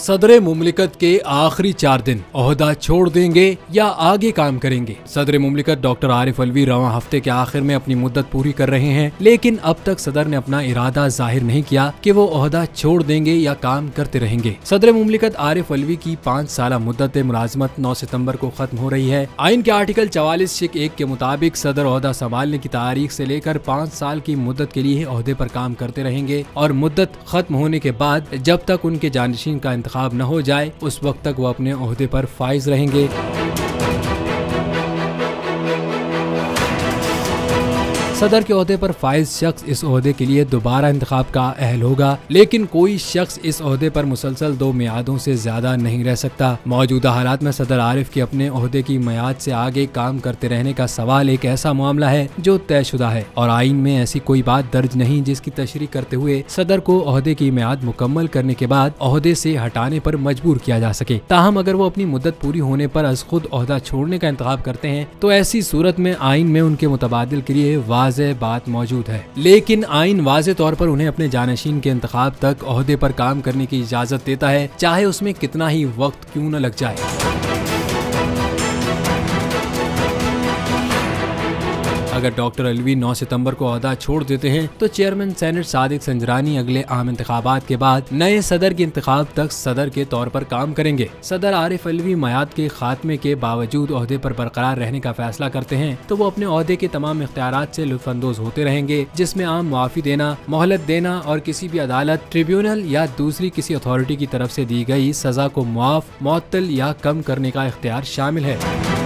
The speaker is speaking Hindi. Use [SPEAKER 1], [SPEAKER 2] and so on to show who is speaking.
[SPEAKER 1] सदर मुमलिकत के आखिरी 4 दिन ओहदा छोड़ देंगे या आगे काम करेंगे। सदर मुमलिकत डॉक्टर आरिफ अलवी रवां हफ्ते के आखिर में अपनी मुद्दत पूरी कर रहे हैं, लेकिन अब तक सदर ने अपना इरादा जाहिर नहीं किया कि वो ओहदा छोड़ देंगे या काम करते रहेंगे। सदर मुमलिकत आरिफ अलवी की 5 साल मुद्दत मुलाजमत 9 सितम्बर को खत्म हो रही है। आइन के आर्टिकल 44(1) के मुताबिक सदर ओहदा संभालने की तारीख से लेकर 5 साल की मुद्दत के लिए ओहदे पर काम करते रहेंगे और मुद्दत खत्म होने के बाद जब तक उनके जानशीन का इंतखाब न हो जाए उस वक्त तक वो अपने ओहदे पर फाइज रहेंगे। सदर के ओहदे पर फाइज शख्स इस ओहदे के लिए दोबारा इंतखाब का अहल होगा, लेकिन कोई शख्स इस ओहदे पर मुसलसल 2 मियादों से ज्यादा नहीं रह सकता। मौजूदा हालात में सदर आरिफ के अपने ओहदे की मियाद से आगे काम करते रहने का सवाल एक ऐसा मामला है जो तयशुदा है और आइन में ऐसी कोई बात दर्ज नहीं जिसकी तशरीह करते हुए सदर को ओहदे की मियाद मुकम्मल करने के बाद ओहदे से हटाने पर मजबूर किया जा सके। ताहम अगर वो अपनी मुद्दत पूरी होने पर अज खुद ओहदा छोड़ने का इंतखाब करते हैं तो ऐसी सूरत में आइन में उनके मुतबादिल के लिए वाज़ेह बात मौजूद है, लेकिन आइन वाज़ेह तौर पर उन्हें अपने जानशीन के इंतखाब तक ओहदे पर काम करने की इजाजत देता है, चाहे उसमें कितना ही वक्त क्यों न लग जाए। अगर डॉक्टर अलवी 9 सितंबर को ओहदा छोड़ देते हैं तो चेयरमैन सेनेट सादिक संजरानी अगले आम इंतखाबात के बाद नए सदर के इंतखाब तक सदर के तौर पर काम करेंगे। सदर आरिफ अलवी मियाद के खात्मे के बावजूद ओहदे पर बरकरार रहने का फैसला करते हैं तो वो अपने ओहदे के तमाम इख्तियारात से लुत्फानंदोज होते रहेंगे, जिसमें आम मुआफी देना, मोहलत देना और किसी भी अदालत, ट्रिब्यूनल या दूसरी किसी अथॉरिटी की तरफ से दी गई सजा को मुआफ, मुअत्तल या कम करने का इख्तियार शामिल है।